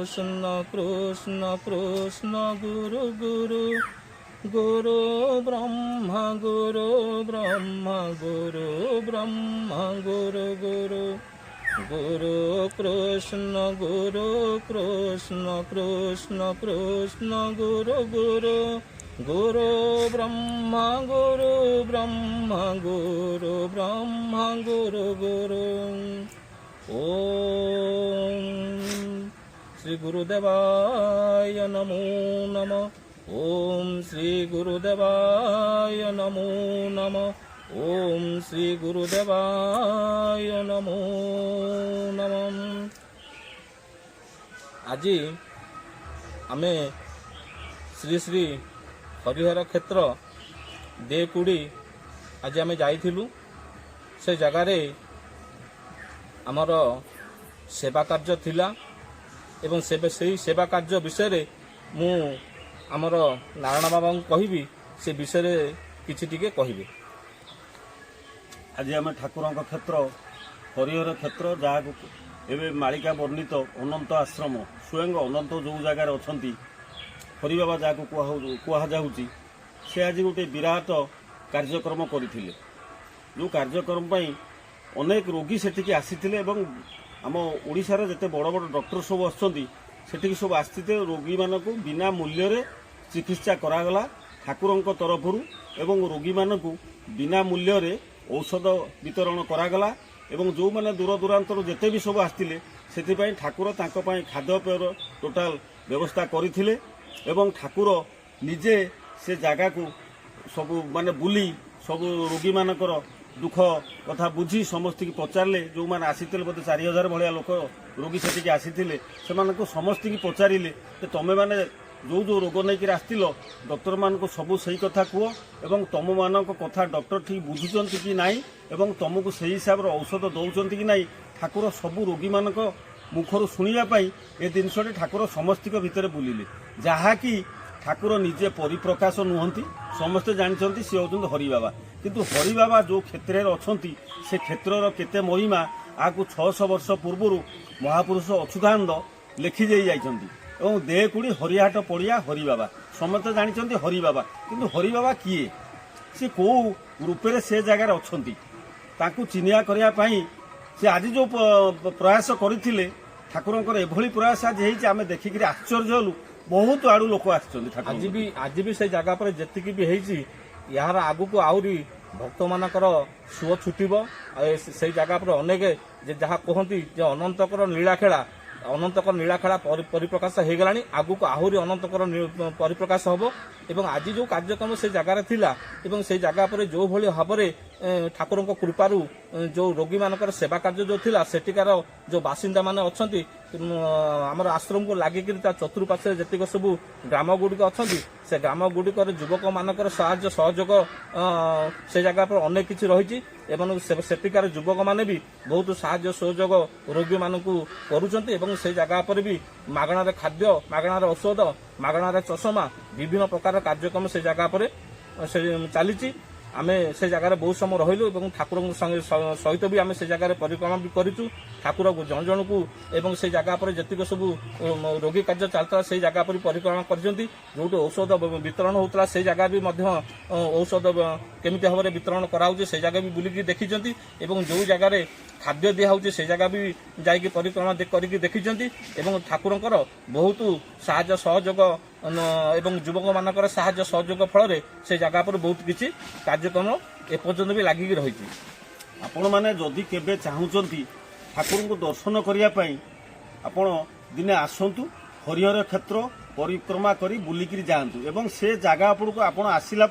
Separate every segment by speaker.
Speaker 1: कृष्ण कृष्ण कृष्ण गुरु गुरु गुरु ब्रह्मा गुरु ब्रह्मा गुरु ब्रह्मा गुरु गुरु गुरु कृष्ण कृष्ण कृष्ण कृष्ण गुरु गुरु गुरु ब्रह्मा गुरु ब्रह्मा गुरु ब्रह्मा गुरु गुरु ओम श्री गुरुदेवाय नमो नमः। ओम श्री गुरुदेवाय नमो नमः। ओम श्री गुरुदेवाय नमो नमः। आज आमे श्री श्री हरिहर क्षेत्र देकुड़ी आज आमे जाइथिलु। से जगार आमर सेवा कार्य थिला एवं से सेवा कार्य विषय मु आमर नारायण बाबा कहबी से विषय किछि टिके कहबे।
Speaker 2: आज आम ठाकुर क्षेत्र हरिहर क्षेत्र जहाँ एवं मालिका वर्णित अनंत आश्रम स्वयं अनंत जो जगार अच्छा हरि बाबा जहाँ कहुच्छी से आज गोटे विराट कार्यक्रम करते जो कार्यक्रम अनेक रोगी सेठिकी आसीथिले एवं आम ओडिशार जते बड़ बड़ डॉक्टर सब आछंती सब आस्थिते रोगी मानकु बिना मूल्य रे चिकित्सा करागला ठाकुरंक तरफरु एवं रोगी मानकु बिना मूल्य रे औषध वितरण करागला एवं जो माने दूर दूरांतर जेते भी सब आस्थिले सेथिपई ठाकुर तांको पई खाद्यपेयर टोटाल व्यवस्था करिथिले एवं ठाकुर निजे से जगह को सब माने बुली सब रोगी मानकर दुख कथा बुझी समस्त की पचारे जो मैंने आसी बोधे 4000 भाया लोक रोगी से आसी से समस्त की पचारे तुम्हें मैंने जो जो रोग नहीं आसतिल डॉक्टर मान को सब सही कथा कह एवं तुम मान कथा डॉक्टर ठीक बुझुंट कि नाई एवं तुमको से हिसाब से औषध दौरान कि नाई ठाकुर सब रोगी मान मुखर शुणापी ए जिनस ठाकुर समस्त भितर बुलिले जहाँकि ठाकुर निजे परिप्रकाश नुहति समस्ते जानते सी होती हरि बाबा किंतु हरि बाबा जो क्षेत्र में अच्छा से क्षेत्र केते महिमा आपको 600 वर्ष पूर्व महापुरुष अच्युतानंद लिखि जाइछन्ति देकुड़ी हरिहाट पड़िया हरि बाबा समस्ते जानते हरि बाबा किंतु हरि बाबा किए सी कौ रूपे से जगार अच्छा चिन्हिया करने से आज जो प्रयास करते ठाकुर एभली प्रयास आज आम देखिक आश्चर्य हलु बहुत आड़ू लोक
Speaker 1: आज भी से जगह पर जी भी यार आगु को आहरी भक्त मानकर सुओ छुटब से जगह पर अनेक जहाँ कहती अनंतकर नीलाखेला अनंतकर नीलाखेला परिप्रकाश हो गला आगु को आहरी अनंतकर परिप्रकाश हम एवं आज जो कार्यक्रम से जगार थिला एवं से जगह पर जो भली भाव ठाकुर कृपारू जो रोगी मानकर सेवा कार्य जो थिला सेटिकार जो बासिंदा माने अछंती आमर आश्रम को लागिक चतुर्पार्श्व जतिक सब ग्राम गुड़िक अच्छा से ग्राम गुड़िक युवक मानकर साहाय्य सहयोग से जगह पर अनेक किसी रही सेटिकार युवक माने भी बहुत साहाय्य सहयोग रोगी मानकु करुचंती एवं से जगह पर भी मागणार खाद्य मागणार औषध मागणार चषमा विभिन्न प्रकार कार्यक्रम से जगह पर चली आमे से जगार बहुत समय रहिलु एवं ठाकुर सहित भी आमे से जगार परिक्रमा भी करिचु ठाकुर जन जन को एवं से जगह पर जतिक सब रोगी कार्य चलता से जगह पर परिक्रमा करजंती जो औषध वितरण होता से जगह भी औषध केमिति भाव वितरण कराउचे से जगह भी बुलिकी देखिचंती एवं जो जगह खाद्य दिया होचे से जगह भी जाइकी परिक्रमा करिकी देखिचंती एवं ठाकुरंकर बहुत साहाय्य सहयोग एवं युवक मानकर साहाय्य सहयोग फल से जगह पर बहुत किसी कार्यक्रम एपर्यंत भी लगिक रही।
Speaker 2: आपण मैंने जदि केबे चाहूचंती ठाकुर को दर्शन करने आपण दिने आसतु हरिहर क्षेत्र परिक्रमा करी बुलिकी जातु एवं से जगह आपको आपण आसला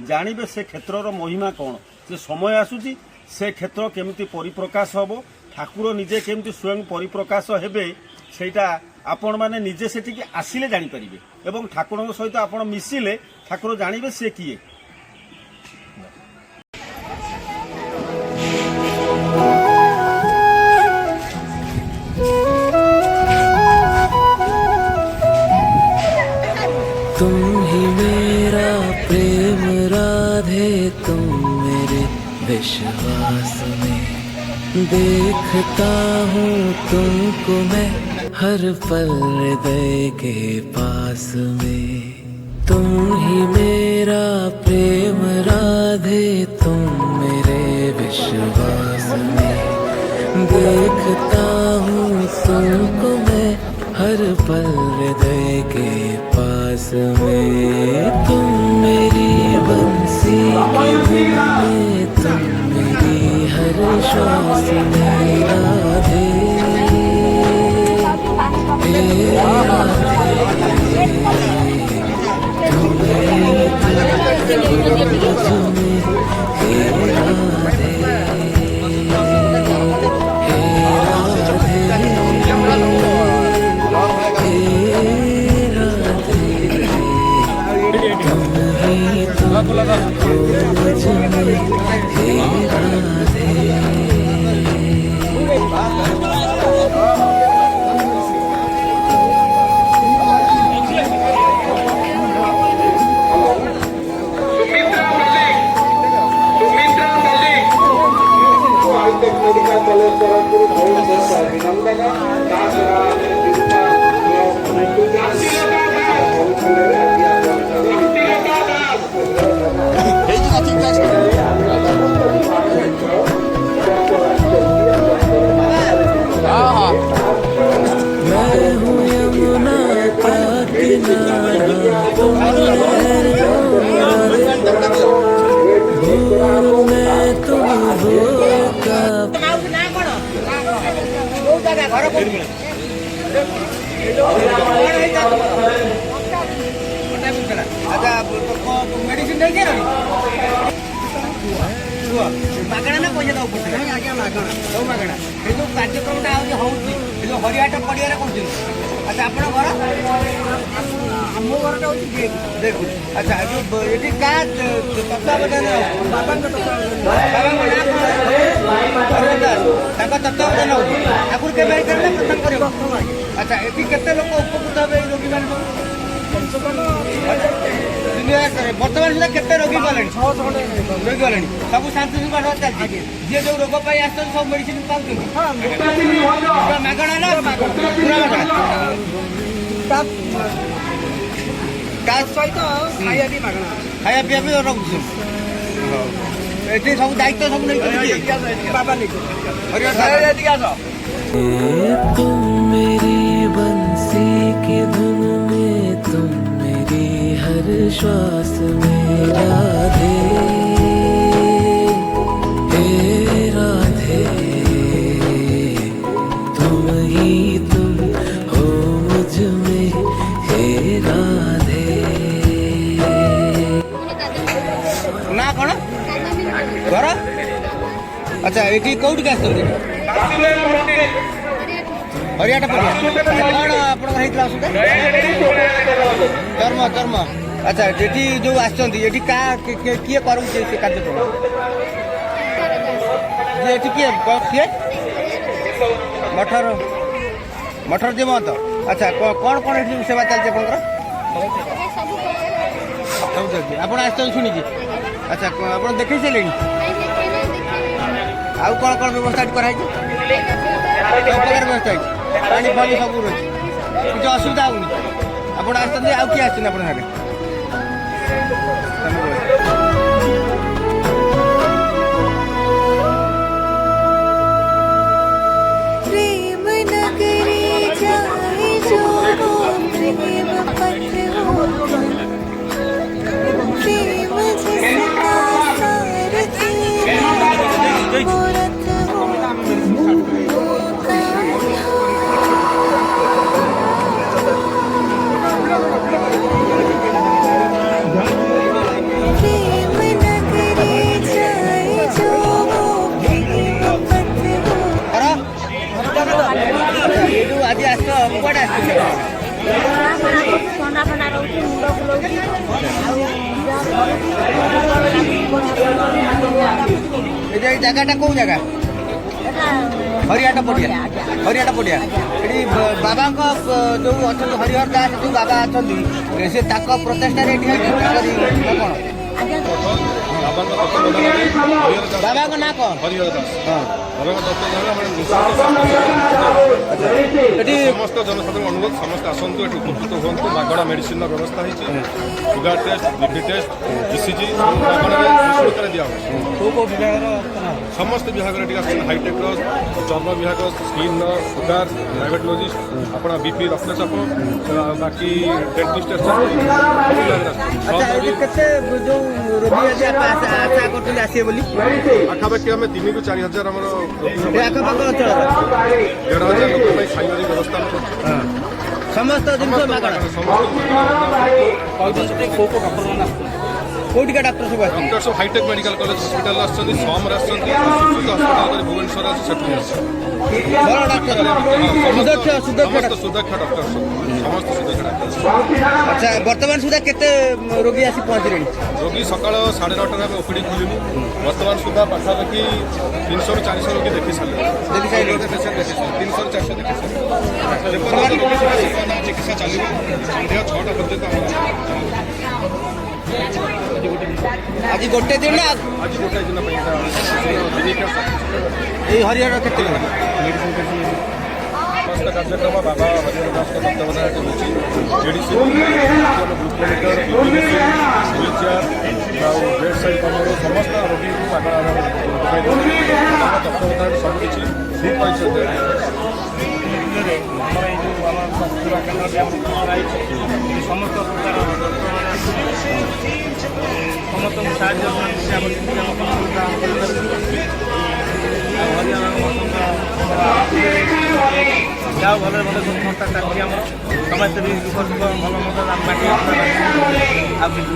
Speaker 2: जानवे से क्षेत्र महिमा कौन से समय आसूची से क्षेत्र केमिति परिप्रकाश हम ठाकुर निजे केमिति स्वयं परिप्रकाश हेबे सेटा आपण माने निजे सेठी आसिले जानी परिबे एवं ठाकुर सहित आपण मिसिले ठाकुर जानिबे से किए।
Speaker 3: तुम ही मेरा प्रेम राधे तुम मेरे विश्वास में देखता हूँ तुमको मैं हर पल हृदय के पास में। तुम ही मेरा प्रेम राधे, तुम मेरे विश्वास में। देखता हूँ तुमको मैं हर पल हृदय के पास में। तुम मेरी बंसी की धुन में, तुम मेरी हर श्वास में राधे, हे राधे। तुम ही तुम हे राधे,
Speaker 4: मेडिसिन नहीं मागणा ना पैसा दवा पड़ता है आज्ञा मागणा सब मागणा ये जो कार्यक्रमटा जो हरिहाट पड़िया कर। अच्छा आप घर आम घरटा हूँ देखो। अच्छा जो ये तत्वावधान बाबा तत्वावधान आगुरी के प्रथम कर। अच्छा ये केते लोक उपकृत हे रोगी मान बर्तमान सुधा केते रोगी गले रोगी गले सब शांति शृंखला चलती जी जो रोग आस सब मेडिसिन मागणा ना पूरा सहित खाया पीया भी रखुଛୁ ये सब दायित्व सब नहीं बाबा नहीं।
Speaker 3: तुम मेरी बंसी की धुन में, तुम मेरी हर श्वास में राधे, हे राधे। तुम ही तुम हो मुझ में, हे राधे।
Speaker 4: ना कौन घर। अच्छा ये कौटी आस हरियाटा पड़िया कौन आपड़ा चर्म चर्म। अच्छा ये जो आसछन्ती ये किए करूँ से कार्यक्रम ये किए किए मठर मठर जी मत। अच्छा कौन कौन ये सेवा चलती सब आप शुणी। अच्छा आप देखे सारे आउ कौन कौन व्यवस्था कराई सब प्रकार व्यवस्था पानी फानी सब रही किसी असुविधा होनी। आप आउ किए आस
Speaker 5: प्रेम नगरी जाए जो प्रेम पथ हो, प्रेम जिसका सारथी मूरत हो, प्रेम नगरी जाए जो प्रेम पथ हो।
Speaker 4: ये जो आज आस कौटे
Speaker 6: ଥଣ୍ଡା ଫଣ୍ଡା ରହୁଛି ମୁଣ୍ଡ ବୁଲଉଛି
Speaker 4: ये जगह कौ जगह हरियाटा पड़िया हरियाटा पड़िया ये बाबा जो अच्छा हरिहर दास जो बाबा अच्छा से प्रचेषा कौन
Speaker 7: ବାବାଙ୍କ ତତ୍ତ୍ୱାବଧାନରେ ହରିହର ଦାସ
Speaker 4: ବାବାଙ୍କ ନାଁ କ'ଣ?
Speaker 7: ହରିହର ଦାସ ବାବାଙ୍କ ତତ୍ତ୍ୱାବଧାନରେ ଆମର
Speaker 4: ଏଠି
Speaker 7: ସମସ୍ତ ଜନସାଧାରଣ ଅନୁରୋଧ ସମସ୍ତେ ଆସନ୍ତୁ ଏଠି ଉପକୃତ ହୁଅନ୍ତୁ। ମାଗଣା ମେଡିସିନର ବ୍ୟବସ୍ଥା ହେଇଛି। Sugar test, BP test, ECG ମାଗଣାରେ ନିଃଶୁଳ୍କରେ ଦିଆହେଉଛି।
Speaker 4: କୋଉ କୋଉ ବିଭାଗର
Speaker 7: ସମସ୍ତ ବିଭାଗରେ ଏଠି ଆସୁଛନ୍ତି। ହାଇଟେକ୍ର ଚର୍ମ ବିଭାଗ, ସ୍କିନ୍ର, ସୁଗାର, ଡାଇବେଟୋଲୋଜିଷ୍ଟ, ଆପଣ ବିପି ରକ୍ତଚାପ, ବାକି ଡେଣ୍ଟିଷ୍ଟ ଆସୁଛନ୍ତି।
Speaker 4: ଆଚ୍ଛା ଏଠି କେତେ ଯୋଉ ରୋଗୀ ଆଜି ଆଶା କରୁଛନ୍ତି ଆସିବେ ବୋଲି?
Speaker 7: ପାଖାପାଖି ଆମେ 3,000 ରୁ 4,000 ଆମର
Speaker 4: ଏ ଆଖପାଖ ଅଞ୍ଚଳ
Speaker 7: 1,500 ଲୋକ ପାଇଁ ଖାଇବାରେ ବ୍ୟବସ୍ଥା ଆମେ କରୁଛୁ।
Speaker 4: ସମସ୍ତ ଜିନିଷ ମାଗଣା। କୋଉଠିକା ଡାକ୍ତର ସବୁ ଆସୁଛନ୍ତି?
Speaker 7: ଡକ୍ଟର ସବୁ ହାଇଟେକ୍ ମେଡିକାଲ କଲେଜ ହସ୍ପିଟାଲ ଆସୁଛନ୍ତି, ସମରେ ଆସୁଛନ୍ତି, ସୁଦକ୍ଷ ହସ୍ପିଟାଲ ଭୁବନେଶ୍ୱର ଅଛି, ସେଠୁ ଆସୁଛନ୍ତି।
Speaker 4: ବଡ଼ ଡାକ୍ତର ସୁଦକ୍ଷ
Speaker 7: ସମସ୍ତ ସୁଦକ୍ଷ ଡକ୍ଟର ସବୁ ସମସ୍ତ ସୁଦକ୍ଷ ଡାକ୍ତର।
Speaker 4: ଆଚ୍ଛା ବର୍ତ୍ତମାନ ସୁଦ୍ଧା କେତେ ରୋଗୀ ଆସି ପହଞ୍ଚିଲେଣି?
Speaker 7: ରୋଗୀ ସକାଳ 9:30ରେ ଆମେ ଓପିଡି ଖୋଲିଲୁ। ବର୍ତ୍ତମାନ ସୁଦ୍ଧା ପାଖାପାଖି 300 ରୁ 400 ରୋଗୀ ଦେଖି ସାରିଲେଣି। 300 ରୁ 400 ଦେଖି ସାରିଲେଣି। ଯେପର୍ଯ୍ୟନ୍ତ ରୋଗୀ ଚିକିତ୍ସା ଚାଲିବ ସନ୍ଧ୍ୟା 6ଟା ପର୍ଯ୍ୟନ୍ତ ଆମର
Speaker 4: ଆଜି ଗୋଟେ ଦିନ ନା
Speaker 7: ଆଜି ଗୋଟାଏ ଦିନ ପାଇଁ
Speaker 4: ଏଇ ହରିହର କେତେ
Speaker 7: ସମସ୍ତ କାର୍ଯ୍ୟକ୍ରମ ବାବା ହରିହର ଦାସଙ୍କ ତତ୍ତ୍ୱାବଧାନରେ ହେଉଛି। ମେଡିସିନ, ଗ୍ଲୁକୋମିଟର, ହ୍ୱିଲ୍ ଚେୟାର ଆଉ ବେଡ୍ ସାଇଡ୍ କମର ସମସ୍ତ ରୋଗୀଙ୍କୁ ମାଗଣା ଯୋଗାଇ ଦେଉଛି। ଆମ ତତ୍ତ୍ୱାବଧାନରେ ସବୁକିଛି ସୁପରିଚିତ।
Speaker 1: ଆମର ଏଇ ଯେଉଁ ଆମ ସେବା କେନ୍ଦ୍ରଟି ଆମର କରାଯାଇଛି, ସମସ୍ତ ପ୍ରକାର ଡକ୍ଟରମାନେ ଆସିଛନ୍ତି, ସମସ୍ତଙ୍କୁ ସାହାଯ୍ୟ କରନ୍ତି। ଆମର ଯେମିତି ଆମ କରିପାରିବୁ ଆଉ ହରିୟାଣା ଯାହା ଭଲରେ ଭଲ ସବୁ ସଂସ୍ଥା ଚାଲିଛି ଆମର ସମସ୍ତେ ବି ଭଲ ମନ୍ଦ ବାକି ଆଉ କିଛି